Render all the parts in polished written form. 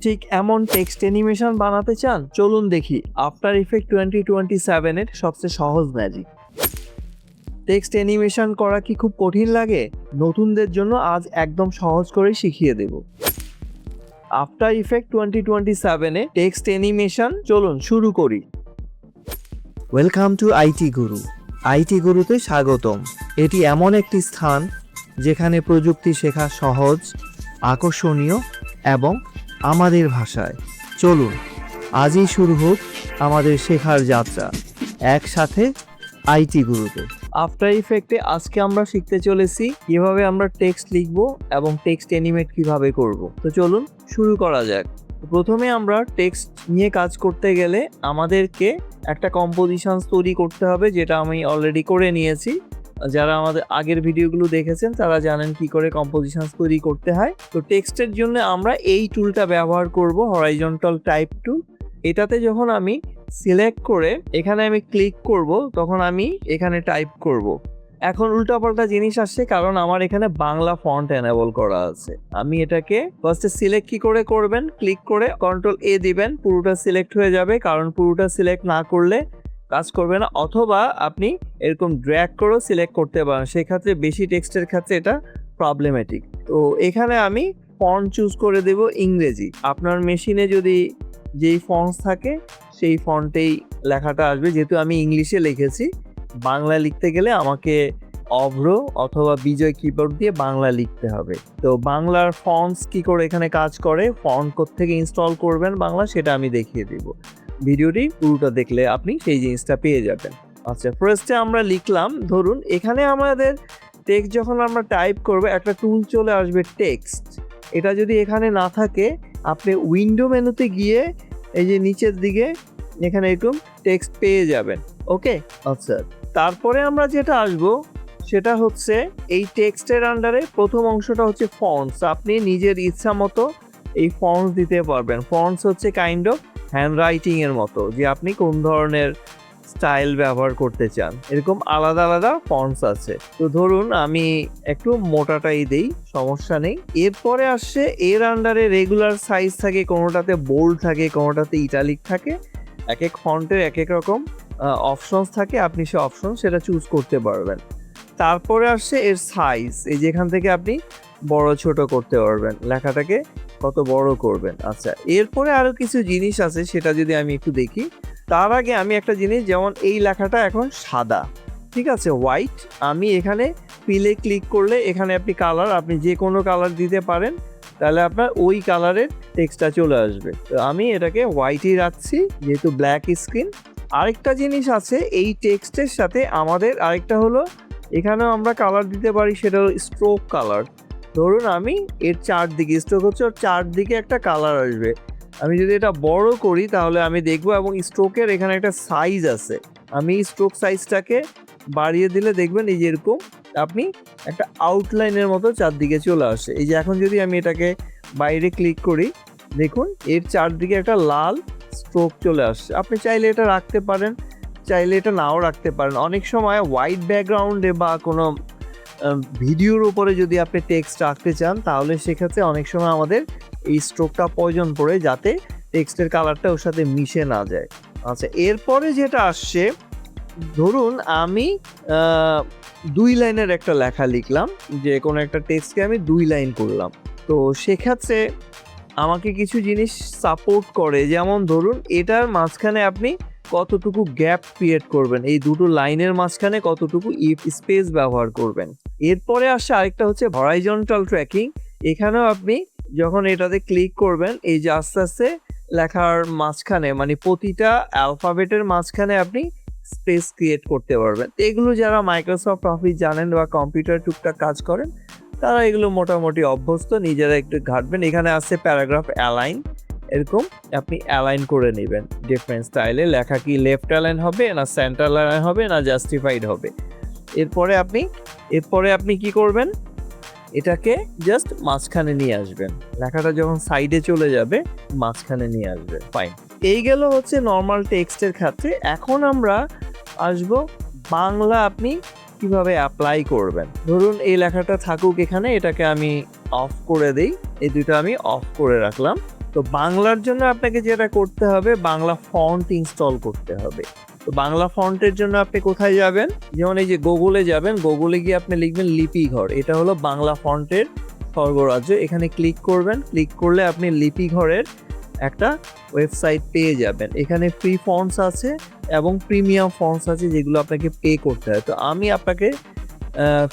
ঠিক এমন text animation বানাতে চান? চলুন দেখি আফটার ইফেক্ট 2027 এর সবচেয়ে সহজ ম্যাজিক। টেক্সট অ্যানিমেশন করা কি খুব কঠিন লাগে? নতুনদের জন্য আজ একদম সহজ করে শিখিয়ে দেব। আফটার ইফেক্ট 2027 এ টেক্সট অ্যানিমেশন চলুন শুরু করি। Welcome to IT Guru. IT গুরুতে স্বাগতম। এটি এমন একটি স্থান যেখানে প্রযুক্তি শেখা সহজ, আকর্ষণীয় এবং আমাদের ভাষায়। চলুন আজই শুরু হোক আমাদের শেখার যাত্রা একসাথে আইটি গুরুতে। আফটার ইফেক্টে আজকে আমরা শিখতে চলেছি কিভাবে আমরা টেক্সট লিখব এবং টেক্সট অ্যানিমেট কিভাবে করব। তো চলুন শুরু করা যাক। প্রথমে আমরা টেক্সট নিয়ে কাজ করতে গেলে আমাদেরকে একটা কম্পোজিশন তৈরি করতে হবে, যেটা আমি অলরেডি করে নিয়েছি। যারা আমাদের আগের ভিডিওগুলো দেখেছেন তারা জানেন কি করে কম্পোজিশন তৈরি করতে হয়। তো টেক্সটের জন্য আমরা এই টুলটা ব্যবহার করব, হরাইজন্টাল টাইপ টুল। এটাতে যখন আমি সিলেক্ট করে এখানে আমি ক্লিক করব, তখন আমি এখানে টাইপ করব। এখন উল্টাপাল্টা জিনিস আসছে কারণ আমার এখানে বাংলা ফন্ট এনেবল করা আছে। আমি এটাকে ফার্স্টে সিলেক্ট কি করে করবেন, ক্লিক করে কন্ট্রোল এ দিবেন, পুরোটা সিলেক্ট হয়ে যাবে। কারণ পুরোটা সিলেক্ট না করলে কাজ করবে না। অথবা আপনি এরকম ড্র্যাগ করেও সিলেক্ট করতে পারেন, সেক্ষেত্রে বেশি টেক্সটের ক্ষেত্রে এটা প্রবলেমেটিক। তো এখানে আমি ফন্ট চুজ করে দেব ইংরেজি। আপনার মেশিনে যদি যেই ফন্টস থাকে সেই ফন্টেই লেখাটা আসবে। যেহেতু আমি ইংলিশে লিখেছি, বাংলা লিখতে গেলে আমাকে অভ্র অথবা বিজয় কিবোর্ড দিয়ে বাংলা লিখতে হবে। তো বাংলার ফন্টস কি করে এখানে কাজ করে, ফন্ট কোত্থেকে ইনস্টল করবেন বাংলা, সেটা আমি দেখিয়ে দিব। ভিডিওটি পুরোটা দেখলে আপনি সেই জিনিসটা পেয়ে যাবেন। আচ্ছা, ফার্স্টে আমরা লিখলাম, ধরুন এখানে আমাদের টেক্সট যখন আমরা টাইপ করব একটা টুল চলে আসবে টেক্সট। এটা যদি এখানে না থাকে আপনি উইন্ডো মেনুতে গিয়ে এই যে নিচের দিকে এখানে এরকম টেক্সট পেয়ে যাবেন। ওকে, আচ্ছা, তারপরে আমরা যেটা আসবো সেটা হচ্ছে এই টেক্সটের আন্ডারে প্রথম অংশটা হচ্ছে ফন্টস। আপনি নিজের ইচ্ছা মতো এই ফন্টস দিতে পারবেন। ফন্টস হচ্ছে কাইন্ড অফ হ্যান্ডরাইটিং এর মতো, যে আপনি কোন ধরনের স্টাইল ব্যবহার করতে চান, এরকম আলাদা আলাদা ফন্টস আছে। তো ধরুন আমি একটু মোটাটাই দেই, সমস্যা নেই। এরপরে আসছে এর আন্ডারে রেগুলার সাইজ থাকে, কোনোটাতে বোল্ড থাকে, কোনোটাতে ইটালিক থাকে। এক এক ফন্টের এক এক রকম অপশনস থাকে, আপনি সে অপশন সেটা চুজ করতে পারবেন। তারপরে আসছে এর সাইজ, এই যেখান থেকে আপনি বড় ছোট করতে পারবেন, লেখাটাকে কত বড় করবেন। আচ্ছা, এরপরে আরো কিছু জিনিস আছে, সেটা যদি আমি একটু দেখি। তার আগে আমি একটা জিনিস, যেমন এই লেখাটা এখন সাদা, ঠিক আছে, হোয়াইট। আমি এখানে ফিলে ক্লিক করলে এখানে আপনি কালার, আপনি যে কোনো কালার দিতে পারেন, তাহলে আপনার ওই কালারের টেক্সটটা চলে আসবে। তো আমি এটাকে হোয়াইটই রাখছি যেহেতু ব্ল্যাক স্ক্রিন। আরেকটা জিনিস আছে এই টেক্সটের সাথে আমাদের, আরেকটা হলো এখানেও আমরা কালার দিতে পারি, সেটা হলো স্ট্রোক কালার। ধরুন আমি এর চারদিকে, স্ট্রোক হচ্ছে ওর চারদিকে একটা কালার আসবে। আমি যদি এটা বড় করি তাহলে আমি দেখবো, এবং স্ট্রোকের এখানে একটা সাইজ আছে। আমি স্ট্রোক সাইজটাকে বাড়িয়ে দিলে দেখবেন এই যে এরকম আপনি একটা আউটলাইনের মতো চারদিকে চলে আসে। এই যে এখন যদি আমি এটাকে বাইরে ক্লিক করি, দেখুন এর চারদিকে একটা লাল স্ট্রোক চলে আসছে। আপনি চাইলে এটা রাখতে পারেন, চাইলে এটা নাও রাখতে পারেন। অনেক সময় হোয়াইট ব্যাকগ্রাউন্ডে বা কোনো ভিডিওর উপরে যদি আপনি টেক্সট রাখতে চান, তাহলে সেক্ষেত্রে অনেক সময় আমাদের এই স্ট্রোকটা প্রয়োজন পড়ে, যাতে টেক্সটের কালারটা ওর সাথে মিশে না যায়। আচ্ছা, এরপরে যেটা আসছে, ধরুন আমি 2 লাইনের একটা লেখা লিখলাম, যে কোনো একটা টেক্সটকে আমি 2 লাইন করলাম। তো সেক্ষেত্রে আমাকে কিছু জিনিস সাপোর্ট করে, যেমন ধরুন এটার মাঝখানে আপনি কতটুকু গ্যাপ ক্রিয়েট করবেন, এই দুটো লাইনের মাঝখানে কতটুকু স্পেস ব্যবহার করবেন। এরপরে আসছে আরেকটা হচ্ছে হরাইজন্টাল ট্র্যাকিং। এখানেও আপনি যখন এটাতে ক্লিক করবেন, এই যে আস্তে আস্তে লেখার মাঝখানে, মানে প্রতিটা অ্যালফাবেটের মাঝখানে আপনি স্পেস ক্রিয়েট করতে পারবেন। এগুলো যারা মাইক্রোসফট অফিস জানেন বা কম্পিউটার টুকটাক কাজ করেন, তারা এগুলো মোটামুটি অভ্যস্ত, নিজেরা একটু ঘাটবেন। এখানে আছে প্যারাগ্রাফ অ্যালাইন, এরকম আপনি অ্যালাইন করে নেবেন ডিফারেন্ট স্টাইলে। লেখা কি লেফট অ্যালাইন হবে, না সেন্টার অ্যালাইন হবে, না জাস্টিফাইড হবে। এরপরে আপনি কি করবেন, এটাকে জাস্ট মাঝখানে নিয়ে আসবেন। লেখাটা যখন সাইডে চলে যাবে, মাঝখানে নিয়ে আসবেন। ফাইন, এই গেল হচ্ছে নর্মাল টেক্সটের ক্ষেত্রে। এখন আমরা আসব বাংলা আপনি কিভাবে অ্যাপ্লাই করবেন। ধরুন এই লেখাটা থাকুক এখানে, এটাকে আমি অফ করে দেই, এই দুটো আমি অফ করে রাখলাম। তো বাংলার জন্য আপনাকে যেটা করতে হবে, বাংলা ফন্ট ইনস্টল করতে হবে। তো বাংলা ফন্টের জন্য আপনি কোথায় যাবেন, যেমন এই যে গুগলে যাবেন, গুগলে গিয়ে আপনি লিখবেন লিপিঘর। এটা হলো বাংলা ফন্টের স্বর্গরাজ্য। এখানে ক্লিক করবেন, ক্লিক করলে আপনি লিপিঘরের একটা ওয়েবসাইট পেয়ে যাবেন। এখানে ফ্রি ফন্টস আছে এবং প্রিমিয়াম ফন্টস আছে যেগুলো আপনাকে পে করতে হয়। তো আমি আপনাকে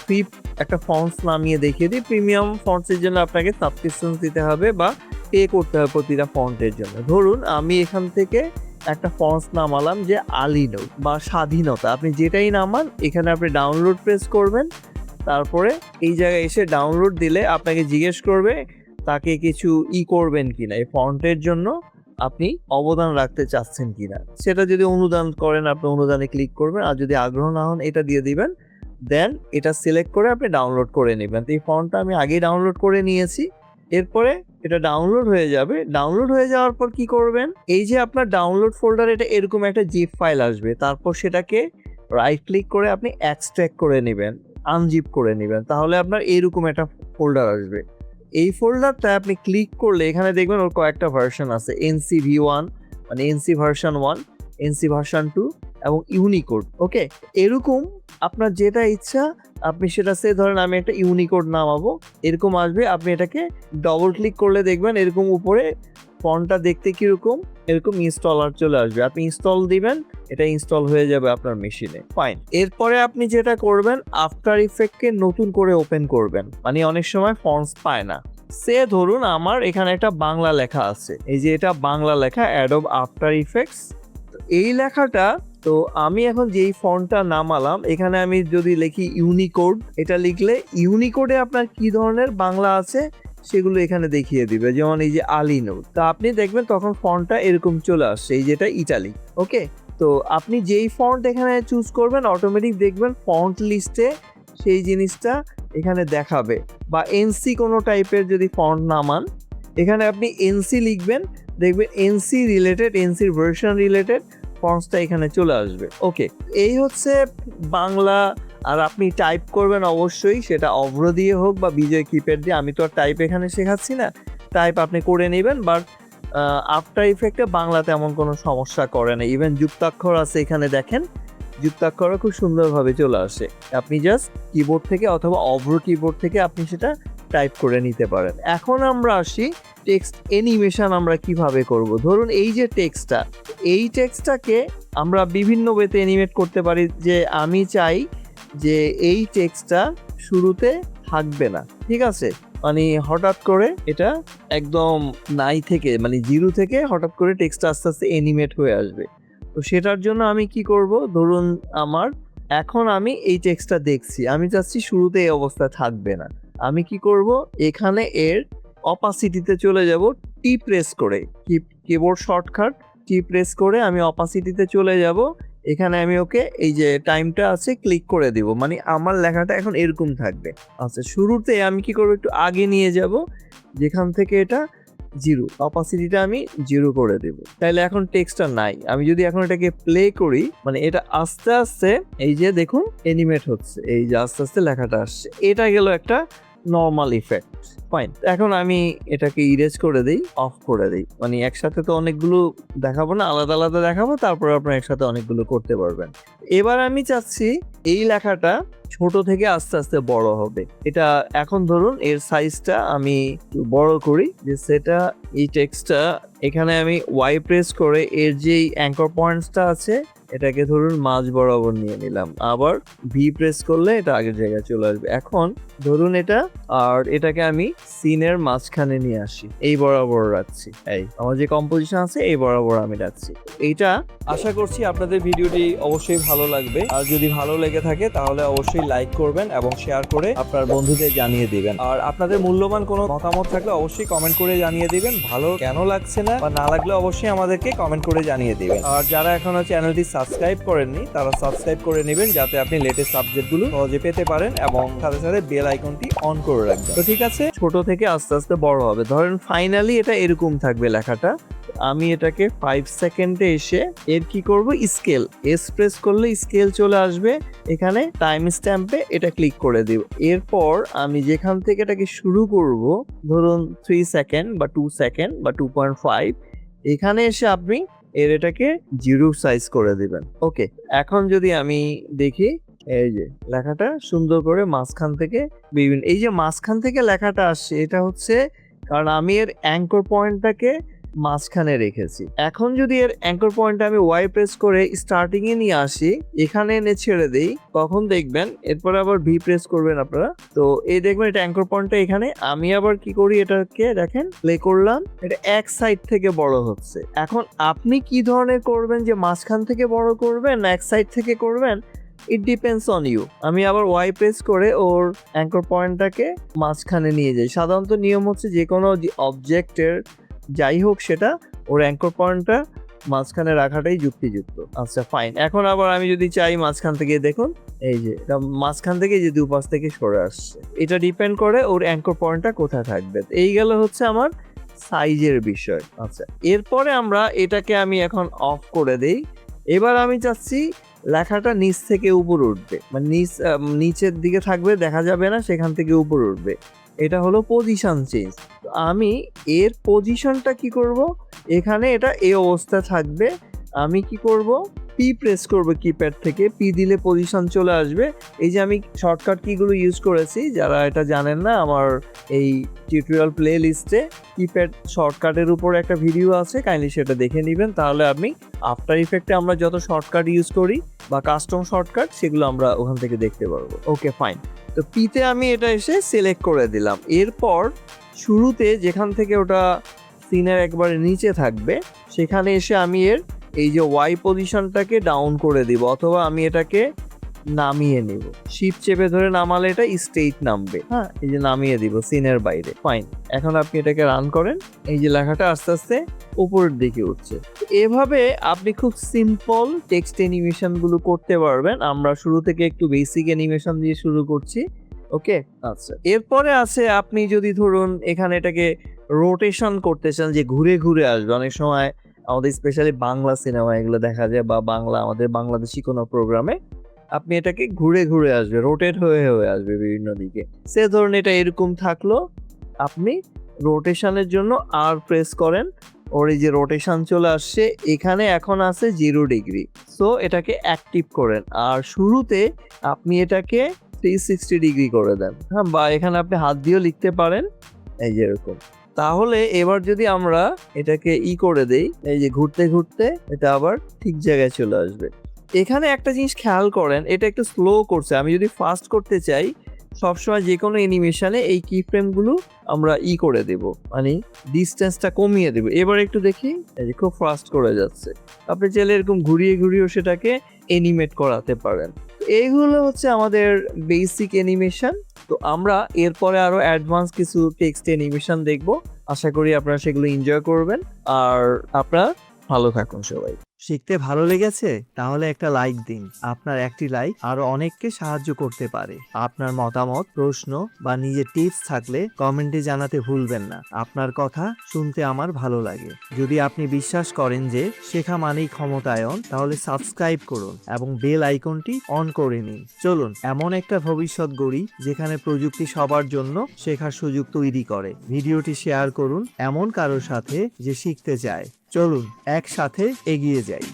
ফ্রি একটা ফন্টস নামিয়ে দেখিয়ে দিই। প্রিমিয়াম ফন্টসের জন্য আপনাকে সাবস্ক্রিপশন দিতে হবে বা পে করতে হবে প্রতিটা ফন্টের জন্য। ধরুন আমি এখান থেকে একটা ফন্টস নামালাম যে আলিনো বা স্বাধীনতা, আপনি যেটাই নামান এখানে আপনি ডাউনলোড প্রেস করবেন। তারপরে এই জায়গায় এসে ডাউনলোড দিলে আপনাকে জিজ্ঞেস করবে তাকে কিছু করবেন কিনা, এই ফন্টের জন্য আপনি অবদান রাখতে চাচ্ছেন কিনা। সেটা যদি অনুদান করেন আপনি অনুদানে ক্লিক করবেন, আর যদি আগ্রহ না হন এটা দিয়ে দিবেন। দেন এটা সিলেক্ট করে আপনি ডাউনলোড করে নেবেন। তো এই ফন্টটা আমি আগেই ডাউনলোড করে নিয়েছি। এরপরে এটা ডাউনলোড হয়ে যাবে। ডাউনলোড হয়ে যাওয়ার পর কি করবেন, এই যে আপনার ডাউনলোড ফোল্ডার, এটা এরকম একটা জিপ ফাইল আসবে। তারপর সেটাকে রাইট ক্লিক করে আপনি এক্সট্র্যাক্ট করে নেবেন, আনজিপ করে নেবেন। তাহলে আপনার এরকম একটা ফোল্ডার আসবে। এই ফোল্ডারটা আপনি ক্লিক করলে এখানে দেখবেন ওর কয়েকটা ভার্সন আছে, NC-V1 মানে NC ভার্সন 1, NC ভার্সন 2 এবং ইউনিকোড। ওকে, এরকম আপনার যেটা ইচ্ছা আপনি সেটা ধরেন আমি একটা ইউনিকোড নামাবো, এরকম আসবে। আপনি এটাকে ডবল ক্লিক করলে দেখবেন এরকম উপরে ফন্টটা দেখতে কিরকম, এরকম ইনস্টলার চলে আসবে। আপনি ইনস্টল দিবেন, এটা ইনস্টল হয়ে যাবে আপনার মেশিনে। ফাইন। এরপরে আপনি যেটা করবেন, আফটার ইফেক্টকে নতুন করে ওপেন করবেন। মানে অনেক সময় ফন্টস পায় না। ধরুন আমার এখানে একটা বাংলা লেখা আছে, এই যে এটা বাংলা লেখা অ্যাডোব আফটার ইফেক্টস। এই লেখাটা, তো আমি এখন যেই ফন্টটা নামালাম এখানে আমি যদি লিখি ইউনিকোড, এটা লিখলে ইউনিকোডে আপনার কি ধরনের বাংলা আছে সেগুলো এখানে দেখিয়ে দিবে। যেমন এই যে আলিনো, তা আপনি দেখবেন তখন ফন্টটা এরকম চলে আসছে, এই যেটা ইটালিক। ওকে, তো আপনি যেই ফন্ট এখানে চুজ করবেন অটোমেটিক দেখবেন ফন্ট লিস্টে সেই জিনিসটা এখানে দেখাবে। বা এনসি কোনো টাইপের যদি ফন্ট নামান, এখানে আপনি এনসি লিখবেন, দেখবেন এনসি রিলেটেড, এনসির ভার্সন রিলেটেড ফন্টসটা এখানে চলে আসবে। ওকে, এই হচ্ছে বাংলা। আর আপনি টাইপ করবেন অবশ্যই, সেটা অভ্র দিয়ে হোক বা বিজয় কিপ্যাড দিয়ে। আমি তো আর টাইপ এখানে শেখাচ্ছি না, টাইপ আপনি করে নেবেন। বাট আফটার ইফেক্টে বাংলাতে এমন কোনো সমস্যা করে না। ইভেন যুক্তাক্ষর আছে এখানে, দেখেন যুক্তাক্ষরও খুব সুন্দরভাবে চলে আসে। আপনি জাস্ট কিবোর্ড থেকে অথবা অভ্র কিবোর্ড থেকে আপনি সেটা টাইপ করে নিতে পারেন। এখন আমরা আসি টেক্সট অ্যানিমেশন আমরা কিভাবে করব। ধরুন এই যে টেক্সটটা, এই টেক্সটটাকে আমরা বিভিন্ন ওয়েতে অ্যানিমেট করতে পারি। যে আমি চাই যে এই টেক্সটটা শুরুতে থাকবে না, ঠিক আছে, মানে হঠাৎ করে এটা একদম নাই থেকে, মানে জিরো থেকে হঠাৎ করে টেক্সটটা আস্তে আস্তে অ্যানিমেট হয়ে আসবে। তো সেটার জন্য আমি কি করব, ধরুন এখন আমি এই টেক্সটটা দেখছি, আমি চাচ্ছি শুরুতে এই অবস্থায় থাকবে না। আমি কি করব, এখানে এর অপাসিটিতে চলে যাব, টি প্রেস করে, কিবোর্ড শর্টকাট টি প্রেস করে আমি অপাসিটিতে চলে যাব। এখানে আমি ওকে এই যে টাইমটা আছে ক্লিক করে দিব, মানে আমার লেখাটা এখন এরকম থাকবে। আচ্ছা, শুরুতে আমি কি করব, একটু আগে নিয়ে যাব, যেখান থেকে এটা জিরো, অপাসিটিটা আমি জিরো করে দেব। তাহলে এখন টেক্সটটা নাই। আমি যদি এখন এটাকে প্লে করি, মানে এটা আস্তে আস্তে এই যে দেখুন অ্যানিমেট হচ্ছে, এই যে আস্তে আস্তে লেখাটা আসছে। এটা গেল একটা নর্মাল ইফেক্ট। ফাইন, এখন আমি এটাকে ইরেজ করে দিই, অফ করে দিই। মানে একসাথে তো অনেকগুলো দেখাবো না, আলাদা আলাদা দেখাবো, তারপর আপনার একসাথে অনেকগুলো করতে পারবেন। এবার আমি চাচ্ছি এই লেখাটা ছোট থেকে আস্তে আস্তে বড় হবে। এটা এখন ধরুন এর সাইজটা আমি বড় করি, যে সেটা এই টেক্সটটা এখানে আমি ওয়াই প্রেস করে এর যেই অ্যাঙ্কর পয়েন্টসটা আছে এটাকে ধরুন মাঝ বরাবর নিয়ে নিলাম, আবার ভি প্রেস করলে এটা আগের জায়গায় চলে আসবে। এখন ধরুন এটা, আর এটাকে আমি সিনের মাঝখানে নিয়ে আসি, এই বরাবর রাখছি, এই আমার যে কম্পোজিশন আছে এই বরাবর আমি রাখছি। এইটা আশা করছি আপনাদের ভিডিওটি অবশ্যই ভালো লাগবে। আর যদি ভালো লেগে থাকে তাহলে অবশ্যই লাইক করবেন এবং শেয়ার করে আপনার বন্ধুদের জানিয়ে দিবেন। আর আপনাদের মূল্যবান কোনো মতামত থাকলে অবশ্যই কমেন্ট করে জানিয়ে দিবেন। ভালো কেন লাগছে না বা না লাগলে অবশ্যই আমাদেরকে কমেন্ট করে জানিয়ে দিবেন। আর যারা এখনো চ্যানেলটি সাবস্ক্রাইব করেননি তারা সাবস্ক্রাইব করে নেবেন, যাতে আপনি লেটেস্ট সাবজেক্টগুলো সহজে পেতে পারেন, এবং সাথে সাথে বেল আইকনটি অন করে রাখবেন। তো ঠিক আছে, ছোট থেকে আস্তে আস্তে বড় হবে। ধরেন ফাইনালি এটা এরকম থাকবে লেখাটা। আমি এটাকে 5 সেকেন্ডে এসে এর কি করব, স্কেল এস প্রেস করলে স্কেল চলে আসবে। এখানে টাইম স্ট্যাম্পে এটা ক্লিক করে দিব। এরপর আমি যেখান থেকে এটাকে শুরু করব, ধরুন 3 সেকেন্ড বা 2 সেকেন্ড বা 2.5, এখানে এসে আপনি এটাকে 0 সাইজ করে দিবেন। ওকে, এখন যদি আমি দেখি এই যে লেখাটা সুন্দর করে মাঝখান থেকে বিভিন্ন, এই যে মাঝখান থেকে লেখাটা আসছে, এটা হচ্ছে কারণ আমি এর অ্যাঙ্কর পয়েন্টটাকে মাঝখানে রেখেছি। এখন যদি এর অ্যাঙ্কর পয়েন্টটা আমি ওয়াই প্রেস করে স্টার্টিং এ নিয়ে আসি, এখানে এনে ছেড়ে দেই, তখন দেখবেন এরপরে আবার ভি প্রেস করবেন আপনারা, তো এই দেখবেন এটা অ্যাঙ্কর পয়েন্টটা এখানে। আমি আবার কি করি, এটাকে দেখেন প্লে করলাম, এটা এক সাইড থেকে বড় হচ্ছে। এখন আপনি কি ধরনের করবেন, যে মাঝখান থেকে বড় করবেন না এক সাইড থেকে করবেন, ইট ডিপেন্ডস অন ইউ। আমি আবার ওয়াই প্রেস করে ওর অ্যাঙ্কর পয়েন্টটাকে মাঝখানে নিয়ে যাই। সাধারণত নিয়ম হচ্ছে যে কোনো অবজেক্টের যাই হোক সেটা ওর অ্যাঙ্কর পয়েন্টটা মাঝখানে রাখাটাই যুক্তিযুক্ত। আচ্ছা ফাইন, এখন আবার আমি যদি চাই মাঝখান থেকে, দেখুন এই যে এটা মাঝখান থেকে যে দুপাশ থেকে সরে আসছে, এটা ডিপেন্ড করে ওর অ্যাঙ্কর পয়েন্টটা কোথায় থাকবে। এই গেল হচ্ছে আমার সাইজের বিষয়। আচ্ছা, এরপরে আমরা এটাকে আমি এখন অফ করে দেই। এবার আমি চাচ্ছি লেখাটা নিচ থেকে উপর উঠবে, মানে নিচের দিকে থাকবে, দেখা যাবে না, সেখান থেকে উপর উঠবে। এটা হলো পজিশন চেঞ্জ। আমি এর পজিশনটা কি করব, এখানে এটা এই অবস্থা থাকবে। আমি কি করব, পি প্রেস করব কিপ্যাড থেকে, পি দিলে পজিশন চলে আসবে। এই যে আমি শর্টকাট কিগুলো ইউজ করেছি, যারা এটা জানেন না, আমার এই টিউটোরিয়াল প্লে লিস্টে কিপ্যাড শর্টকাটের উপর একটা ভিডিও আছে, কাইন্ডলি সেটা দেখে নেবেন। তাহলে আপনি আফটার ইফেক্টে আমরা যত শর্টকাট ইউজ করি বা কাস্টম শর্টকাট, সেগুলো আমরা ওখান থেকে দেখতে পারবো। ওকে ফাইন, তো পিতে আমি এটা এসে সিলেক্ট করে দিলাম। এরপর শুরুতে যেখান থেকে ওটা সিনের একবারে নিচে থাকবে, সেখানে এসে আমি এর এই যে ওয়াই পজিশনটাকে ডাউন করে দিব, অথবা আমি এটাকে নামিয়ে নিব। শিফট চেপে ধরে নামালে এটা স্ট্রেইট নামবে। হ্যাঁ, এই যে নামিয়ে দিব সিনের বাইরে। ফাইন, এখন আপনি এটাকে রান করেন, এই যে লেখাটা আস্তে আস্তে উপরের দিকে উঠছে। এভাবে আপনি খুব সিম্পল টেক্সট অ্যানিমেশন গুলো করতে পারবেন। আমরা শুরু থেকে একটু বেসিক অ্যানিমেশন দিয়ে শুরু করছি। ওকে, আচ্ছা, এরপরে আছে আপনি যদি ধরুন এখানে এটাকে রোটেশন করতে চান, যে ঘুরে ঘুরে আসবে। অনেক সময় আমাদের স্পেশালি বাংলা সিনেমা এগুলো দেখা যায়, বা আমাদের বাংলাদেশি কোনো প্রোগ্রামে আপনি এটাকে ঘুরে ঘুরে আসবে, রোটেট হয়ে হয়ে আসবে বিভিন্ন দিকে। সে ধরুন এটা এরকম থাকলো, আপনি রোটেশনের জন্য আর প্রেস করেন, ওর এই যে রোটেশন চলে আসছে, এখানে এখন আছে 0 ডিগ্রি। সো এটাকে অ্যাক্টিভ করেন, আর শুরুতে আপনি এটাকে 360 ডিগ্রি করে দেন। হ্যাঁ, বা এখানে আপনি হাত দিয়েও লিখতে পারেন, এই যে এরকম। তাহলে এবার যদি আমরা এটাকে করে দেই, এই যে ঘুরতে ঘুরতে এটা আবার ঠিক জায়গায় চলে আসবে। এখানে একটা জিনিস খেয়াল করেন, এটা একটু স্লো করছে। আমি যদি ফাস্ট করতে চাই, সবসময় যে কোনো অ্যানিমেশনে এই কি ফ্রেমগুলো আমরা করে দেব, মানে ডিস্টেন্সটা কমিয়ে দেব। এবার একটু দেখি, এই যে খুব ফাস্ট করে যাচ্ছে। আপনি চাইলে এরকম ঘুরিয়ে ঘুরিয়েও সেটাকে অ্যানিমেট করাতে পারেন। এইগুলো হচ্ছে আমাদের বেসিক অ্যানিমেশন। তো আমরা এরপরে আরো অ্যাডভান্স কিছু টেক্সট অ্যানিমেশন দেখব। আশা করি আপনারা সেগুলো এনজয় করবেন, আর আপনারা ভালো থাকুন সবাই। শিখতে ভালো লেগেছে? তাহলে একটা লাইক দিন। আপনার একটি লাইক আরো অনেককে সাহায্য করতে পারে। আপনার মতামত, প্রশ্ন বা নিজের টিপস থাকলে কমেন্টে জানাতে ভুলবেন না। আপনার কথা শুনতে আমার ভালো লাগে। যদি আপনি বিশ্বাস করেন যে শেখা মানেই ক্ষমতায়ন, তাহলে সাবস্ক্রাইব করুন এবং বেল আইকনটি অন করে নিন। চলুন এমন একটা ভবিষ্যৎ গড়ি যেখানে প্রযুক্তি সবার জন্য শেখার সুযোগ তৈরি করে। ভিডিওটি শেয়ার করুন এমন কারোর সাথে যে শিখতে চায়। চলুন একসাথে এগিয়ে যাই।